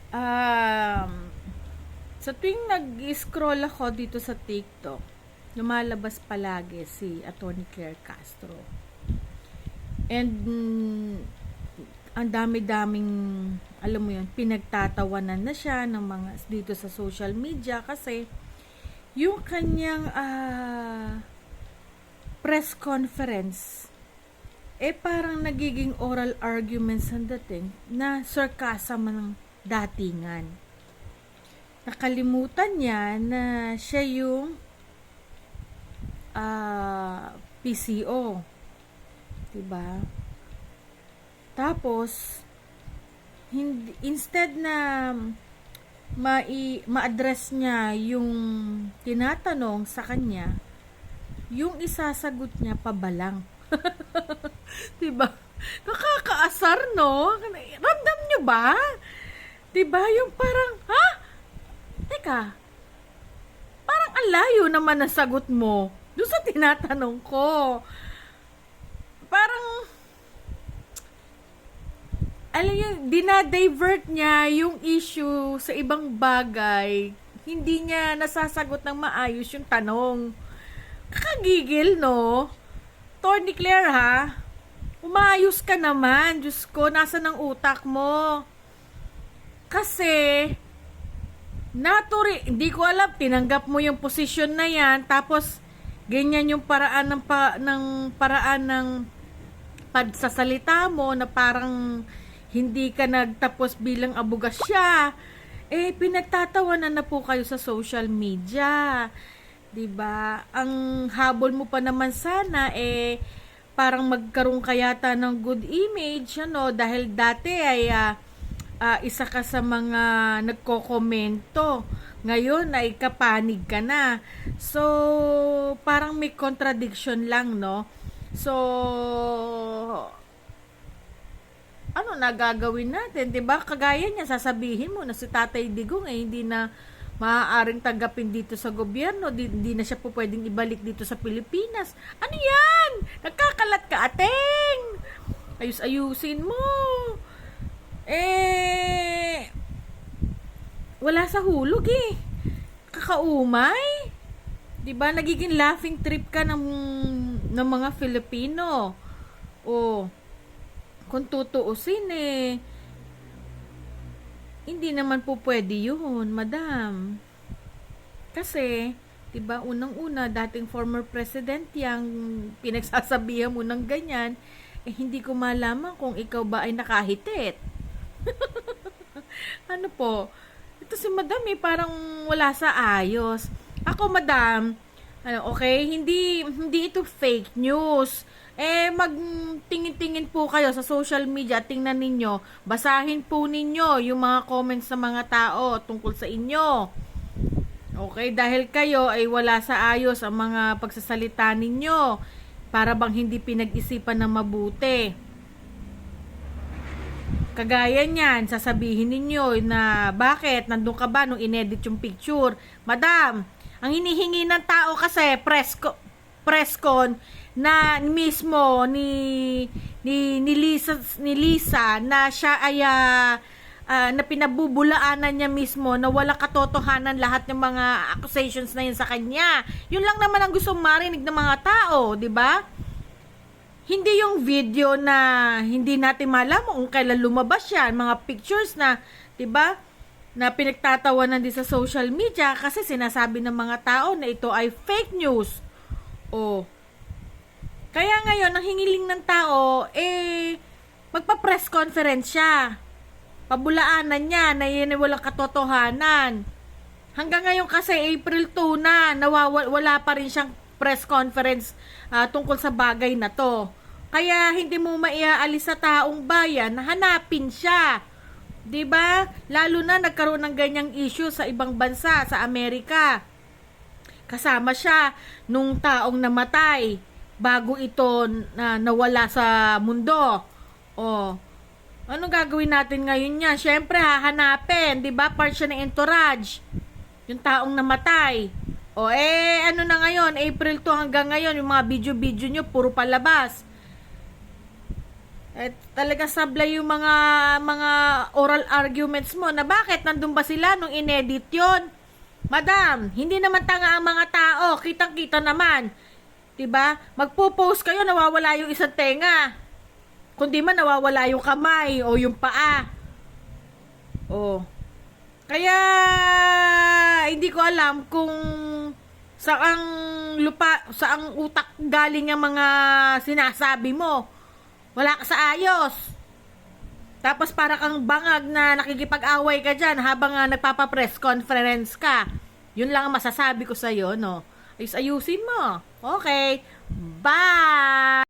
Um, sa tuwing nag-scroll ako dito sa TikTok, lumalabas palagi si Atty. Claire Castro. And ang dami-daming, alam mo yun, pinagtatawanan na siya ng mga dito sa social media kasi yung kanyang press conference parang nagiging oral arguments ang dating na sarcasm ng datingan. Nakalimutan niya na siya yung PCO. Diba? Tapos, hindi, instead na ma-address niya yung tinatanong sa kanya, yung isasagot niya pabalang. Diba? Nakakaasar, no? Ramdam nyo ba? Diba? Yung parang, ha? Teka, parang ang layo naman ang sagot mo doon sa tinatanong ko. Parang, alam niyo, dinadivert niya yung issue sa ibang bagay. Hindi niya nasasagot ng maayos yung tanong. Kakagigil, no? Tony Claire, ha? Umayos ka naman. Diyos ko, nasa ng utak mo? Kasi, hindi ko alam, tinanggap mo yung posisyon na yan, tapos, ganyan yung paraan ng pagsasalita mo na parang hindi ka nagtapos bilang abogasya. Pinagtatawanan na po kayo sa social media. 'Di ba? Ang habol mo pa naman sana parang magkaroon kayata ng good image ano dahil dati ay isa ka sa mga nagko-komento. Ngayon ay kapanig ka na. So parang may contradiction lang, no? So ano na gagawin natin, 'di ba? Kagaya niya sasabihin mo na si Tatay Digong hindi na maaaring tanggapin dito sa gobyerno, hindi na siya po pwedeng ibalik dito sa Pilipinas. Ano 'yan? Nagkakalat ka, ateng. Ayus-ayusin mo. Wala sa hulog Kakaumay. 'Di ba? Nagiging laughing trip ka ng mga Filipino. Oh, kung tutuusin hindi naman po pwede yun, madam. Kasi, 'di ba, unang-una, dating former president yang pinagsasabihan mo ng ganyan, hindi ko malaman kung ikaw ba ay nakahitit. Ano po? Ito si madam parang wala sa ayos. Ako, madam, okay, hindi ito fake news. Magtingin-tingin po kayo sa social media, tingnan ninyo, basahin po ninyo yung mga comments ng mga tao tungkol sa inyo. Okay, dahil kayo ay wala sa ayos ang mga pagsasalita ninyo, para bang hindi pinag-isipan ng mabuti. Kagaya niyan, sasabihin ninyo na bakit nandun ka ba nung inedit yung picture? Madam, ang hinihingi ng tao kasi press con na mismo ni Lisa na siya ay na pinabubulaanan niya mismo na wala katotohanan lahat ng mga accusations na yun sa kanya. Yun lang naman ang gusto marinig ng mga tao, 'di ba? Hindi yung video na hindi natin malaman kung kailan lumabas yan, mga pictures na, 'di ba? Na pinagtatawanan din sa social media kasi sinasabi ng mga tao na ito ay fake news. Kaya ngayon, ang hingiling ng tao, magpa-press conference siya. Pabulaanan niya na yun ay walang katotohanan. Hanggang ngayon kasi, April 2 na, wala pa rin siyang press conference tungkol sa bagay na to. Kaya hindi mo maiaalis sa taong bayan na hanapin siya. 'Di ba? Lalo na nagkaroon ng ganyang issue sa ibang bansa, sa Amerika. Kasama siya nung taong namatay bago ito nawala sa mundo. Ano gagawin natin ngayon niya? Syempre hahanapin, 'di ba? Part siya ng entourage. Yung taong namatay. Ano na ngayon? April 2 hanggang ngayon, yung mga video-video nyo, puro palabas. Talaga sablay yung mga oral arguments mo na bakit nandun ba sila nung inedit yon. Madam, hindi naman tanga ang mga tao, kitang-kita naman. 'Di ba? Magpo-post kayo, nawawala yung isang tenga. Kundi man nawawala yung kamay o yung paa. Oh. Kaya hindi ko alam kung saang saang utak galing ang mga sinasabi mo. Wala ka sa ayos. Tapos para kang bangag na nakikipag-away ka dyan habang nagpapa-press conference ka. Yun lang ang masasabi ko sa'yo, no? Ayusin mo. Okay. Bye!